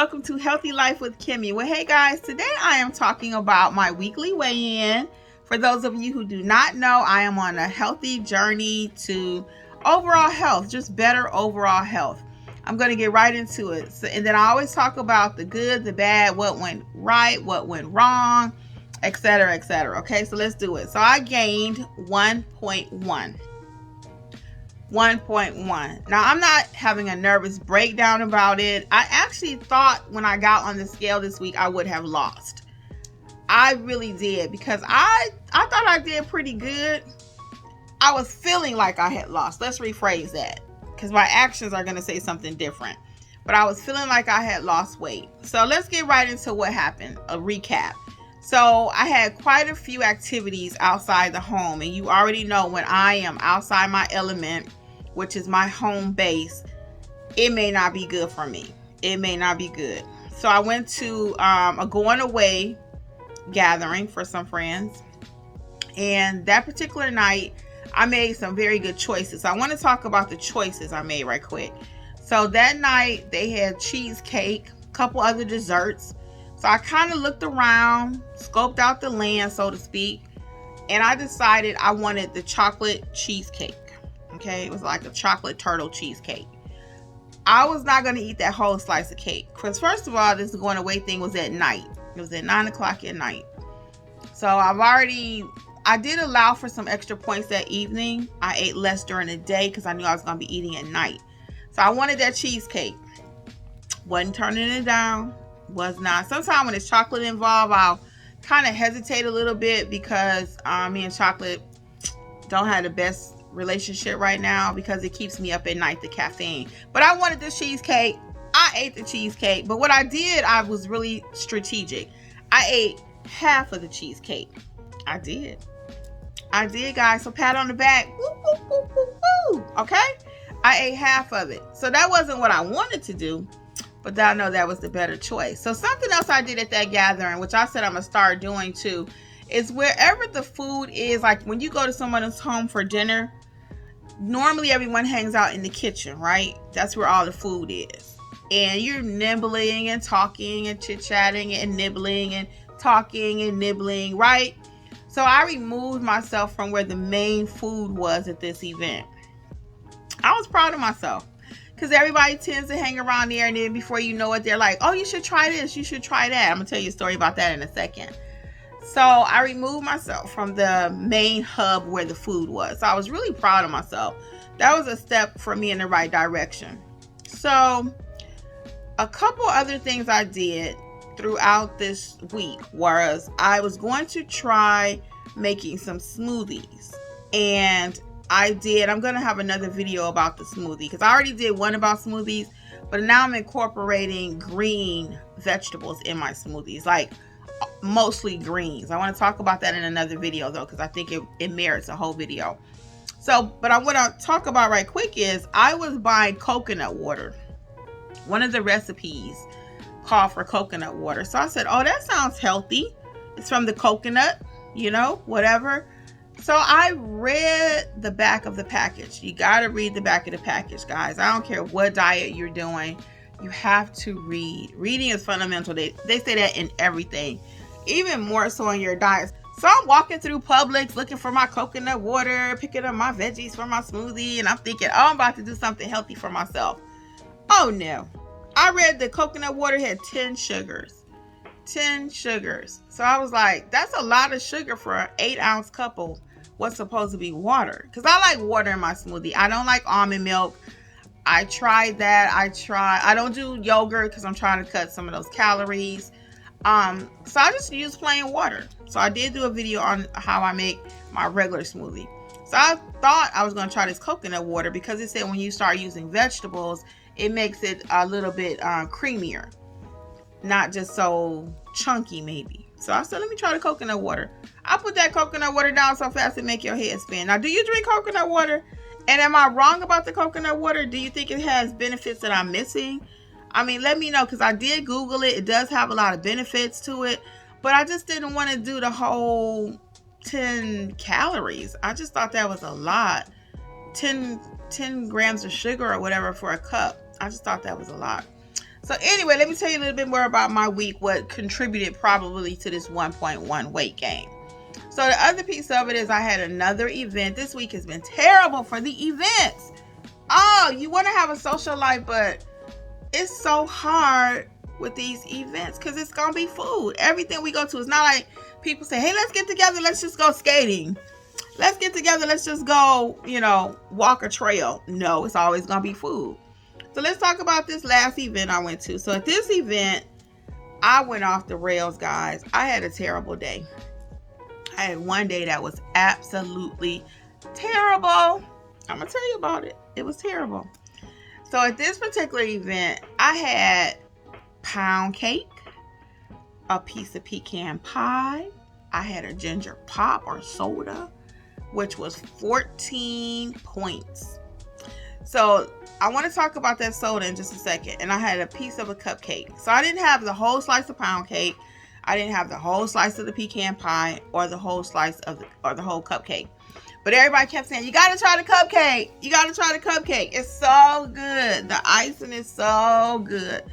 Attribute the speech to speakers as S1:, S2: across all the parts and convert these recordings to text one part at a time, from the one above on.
S1: welcome to Healthy Life with Kimmi. Well, hey guys, today I am talking about my weekly weigh-in. For those of you who do not know, I am on a healthy journey to overall health, just better overall health. I'm going to get right into it. And then I always talk about the good, the bad, what went right, what went wrong, etc., etc. Okay, so let's do it. So I gained 1.1. 1.1. Now, I'm not having a nervous breakdown about it. I actually thought when I got on the scale this week, I would have lost. I really did, because I thought I did pretty good. I was feeling like I had lost. Let's rephrase that, because my actions are going to say something different. But I was feeling like I had lost weight. So let's get right into what happened. A recap. So I had quite a few activities outside the home. And you already know, when I am outside my element, which is my home base, it may not be good for me. It may not be good. So I went to a going away gathering for some friends. And that particular night, I made some very good choices. I want to talk about the choices I made right quick. So that night, they had cheesecake, a couple other desserts. So I kind of looked around, scoped out the land, so to speak, and I decided I wanted the chocolate cheesecake. Okay, it was like a chocolate turtle cheesecake. I was not going to eat that whole slice of cake, because first of all, this going away thing was at night. It was at 9 o'clock at night. So I did allow for some extra points that evening. I ate less during the day because I knew I was going to be eating at night. So I wanted that cheesecake. Wasn't turning it down. Was not. Sometimes when it's chocolate involved, I'll kind of hesitate a little bit, because me and chocolate don't have the best relationship right now, because it keeps me up at night, the caffeine. But I wanted the cheesecake. I ate the cheesecake. But what I did, I was really strategic. I ate half of the cheesecake. I did, guys. So pat on the back. Woo, woo, woo, woo, woo. Okay? I ate half of it. So that wasn't what I wanted to do, but I know that was the better choice. So something else I did at that gathering, which I said I'm going to start doing too, is wherever the food is, like when you go to someone's home for dinner, normally everyone hangs out in the kitchen, right? That's where all the food is. And you're nibbling and talking and chit-chatting and nibbling and talking and nibbling, right? So I removed myself from where the main food was at this event. I was proud of myself, because everybody tends to hang around there, and then before you know it, they're like, oh, you should try this, you should try that. I'm going to tell you a story about that in a second. So I removed myself from the main hub where the food was. So I was really proud of myself. That was a step for me in the right direction. So a couple other things I did throughout this week was I was going to try making some smoothies. And I'm going to have another video about the smoothie, because I already did one about smoothies, but now I'm incorporating green vegetables in my smoothies, like mostly greens. I want to talk about that in another video though, because I think it merits a whole video. So, but I want to talk about right quick is I was buying coconut water. One of the recipes called for coconut water. So I said, oh, that sounds healthy. It's from the coconut, whatever. So I read the back of the package. You got to read the back of the package, guys. I don't care what diet you're doing. You have to read. Reading is fundamental. They say that in everything, even more so in your diet. So I'm walking through Publix looking for my coconut water, picking up my veggies for my smoothie, and I'm thinking, oh, I'm about to do something healthy for myself. Oh, no. I read the coconut water had 10 sugars. 10 sugars. So I was like, that's a lot of sugar for an 8-ounce cup of what's supposed to be water. Because I like water in my smoothie. I don't like almond milk. I tried that. I don't do yogurt because I'm trying to cut some of those calories. So I just use plain water. So I did do a video on how I make my regular smoothie. So I thought I was going to try this coconut water, because it said when you start using vegetables, it makes it a little bit creamier. Not just so chunky, maybe. So I said, let me try the coconut water. I put that coconut water down so fast it make your head spin. Now, do you drink coconut water? And am I wrong about the coconut water? Do you think it has benefits that I'm missing? I mean, let me know, because I did Google it. It does have a lot of benefits to it. But I just didn't want to do the whole 10 calories. I just thought that was a lot. 10 grams of sugar or whatever for a cup. I just thought that was a lot. So anyway, let me tell you a little bit more about my week, what contributed probably to this 1.1 weight gain. So the other piece of it is I had another event. This week has been terrible for the events. Oh, you want to have a social life, but it's so hard with these events because it's going to be food. Everything we go to, it's not like people say, hey, let's get together. Let's just go skating. Let's get together. Let's just go, walk a trail. No, it's always going to be food. So let's talk about this last event I went to. So at this event, I went off the rails, guys. I had a terrible day. I had one day that was absolutely terrible. I'm going to tell you about it. It was terrible. So at this particular event, I had pound cake, a piece of pecan pie. I had a ginger pop or soda, which was 14 points. So I want to talk about that soda in just a second. And I had a piece of a cupcake. So I didn't have the whole slice of pound cake. I didn't have the whole slice of the pecan pie or the whole slice of the whole cupcake. But everybody kept saying, you got to try the cupcake. You got to try the cupcake. It's so good. The icing is so good.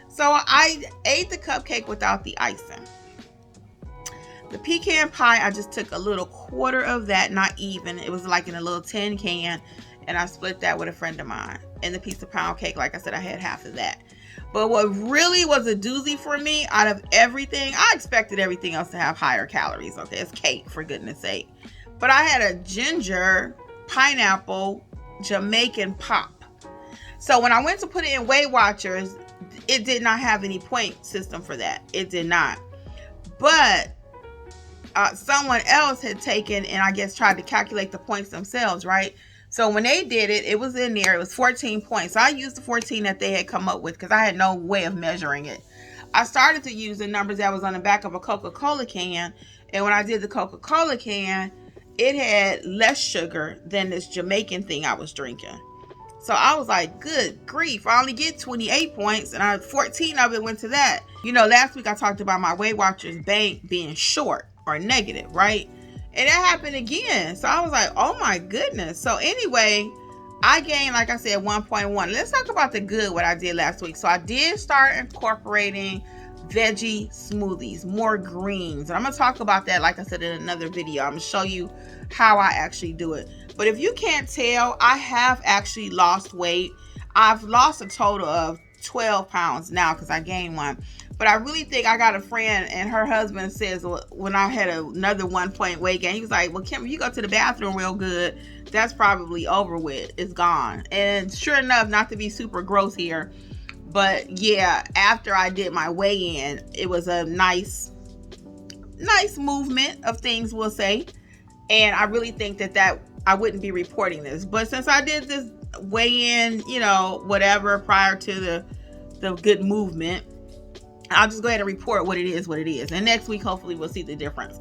S1: So I ate the cupcake without the icing. The pecan pie, I just took a little quarter of that, not even. It was like in a little tin can. And I split that with a friend of mine. And the piece of pound cake, like I said, I had half of that. But what really was a doozy for me out of everything, I expected everything else to have higher calories. Okay, it's cake, for goodness sake. But I had a ginger, pineapple, Jamaican pop. So when I went to put it in Weightwatchers, it did not have any point system for that. It did not. But someone else had taken and I guess tried to calculate the points themselves, right? So when they did it, it was in there. It was 14 points. So I used the 14 that they had come up with because I had no way of measuring it. I started to use the numbers that was on the back of a Coca-Cola can. And when I did the Coca-Cola can, it had less sugar than this Jamaican thing I was drinking. So I was like, good grief. I only get 28 points and 14 of it went to that. Last week I talked about my Weight Watchers bank being short or negative, right? And that happened again. So I was like, oh my goodness. So anyway, I gained, like I said, 1.1. Let's talk about the good, what I did last week. So I did start incorporating veggie smoothies, more greens. And I'm going to talk about that, like I said, in another video. I'm going to show you how I actually do it. But if you can't tell, I have actually lost weight. I've lost a total of 12 pounds now because I gained one. But I really think I got a friend and her husband says when I had another 1 point weight gain, he was like, well, Kim, you go to the bathroom real good. That's probably over with. It's gone. And sure enough, not to be super gross here, but yeah, after I did my weigh-in, it was a nice movement of things, we'll say. And I really think that I wouldn't be reporting this. But since I did this weigh-in, whatever, prior to the good movement, I'll just go ahead and report what it is. And next week, hopefully, we'll see the difference.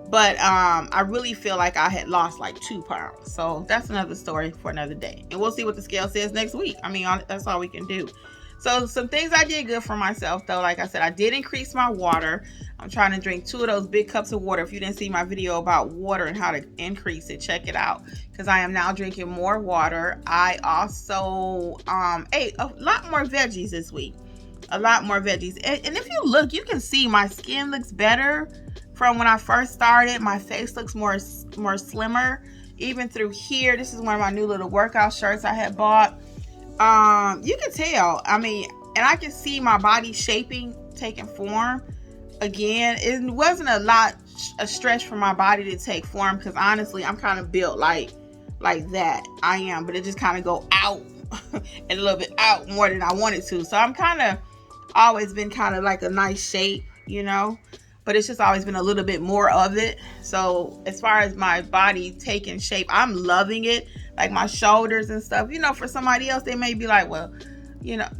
S1: But I really feel like I had lost like 2 pounds. So that's another story for another day. And we'll see what the scale says next week. I mean, that's all we can do. So some things I did good for myself, though. Like I said, I did increase my water. I'm trying to drink 2 of those big cups of water. If you didn't see my video about water and how to increase it, check it out. Because I am now drinking more water. I also ate a lot more veggies this week. A lot more veggies. And if you look, you can see my skin looks better from when I first started. My face looks more slimmer. Even through here, this is one of my new little workout shirts I had bought. You can tell. I mean, and I can see my body shaping, taking form. Again, it wasn't a stretch for my body to take form because honestly, I'm kind of built like that. I am, but it just kind of go out and a little bit out more than I wanted to. So I'm kind of always been kind of like a nice shape, but it's just always been a little bit more of it. So as far as my body taking shape, I'm loving it. Like my shoulders and stuff, for somebody else, they may be like, well,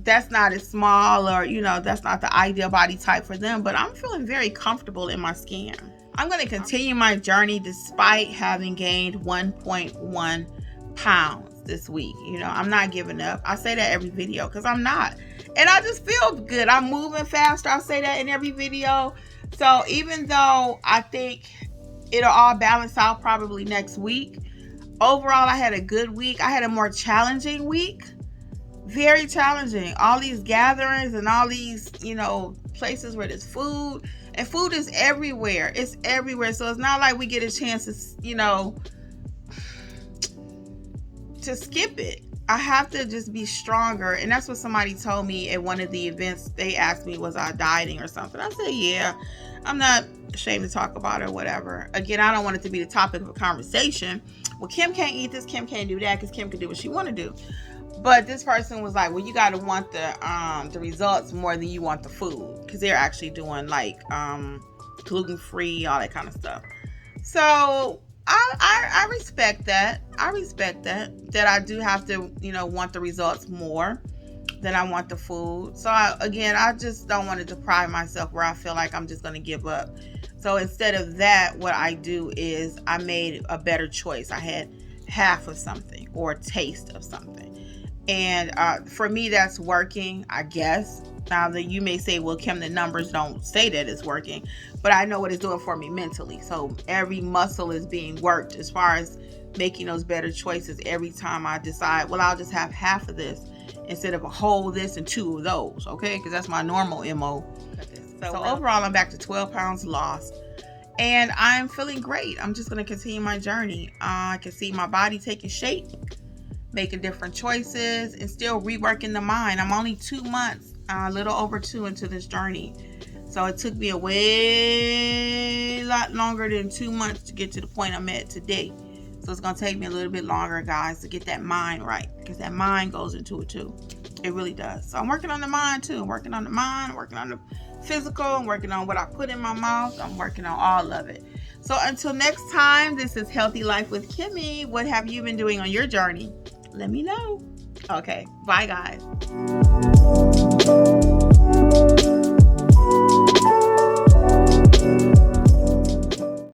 S1: that's not as small or, that's not the ideal body type for them, but I'm feeling very comfortable in my skin. I'm going to continue my journey despite having gained 1.1 pounds this week. I'm not giving up. I say that every video because I'm not. And I just feel good. I'm moving faster. I say that in every video. So even though I think it'll all balance out probably next week, overall, I had a good week. I had a more challenging week Very challenging. All these gatherings and all these, places where there's food. And food is everywhere. It's everywhere. So it's not like we get a chance to skip it. I have to just be stronger. And that's what somebody told me at one of the events. They asked me, was I dieting or something? I said, yeah. I'm not ashamed to talk about it or whatever. Again, I don't want it to be the topic of a conversation. Well, Kim can't eat this, Kim can't do that, because Kim can do what she want to do. But this person was like, well, you got to want the results more than you want the food, because they're actually doing like gluten-free, all that kind of stuff. So I respect that. I respect that I do have to, want the results more than I want the food. So I just don't want to deprive myself where I feel like I'm just going to give up. So instead of that, what I do is I made a better choice. I had half of something or a taste of something. And for me, that's working, I guess. Now that you may say, well, Kim, the numbers don't say that it's working, but I know what it's doing for me mentally. So every muscle is being worked as far as making those better choices every time I decide, well, I'll just have half of this instead of a whole this and two of those, okay? Because that's my normal MO. So overall, I'm back to 12 pounds lost. And I'm feeling great. I'm just going to continue my journey. I can see my body taking shape, making different choices, and still reworking the mind. I'm only 2 months, a little over 2 into this journey. So it took me a way lot longer than 2 months to get to the point I'm at today. So it's going to take me a little bit longer, guys, to get that mind right, because that mind goes into it too. It really does. So I'm working on the mind too. I'm working on the mind, working on the physical, I'm working on what I put in my mouth. I'm working on all of it. So until next time, this is Healthy Life with Kimmi. What have you been doing on your journey? Let me know. Okay. Bye, guys.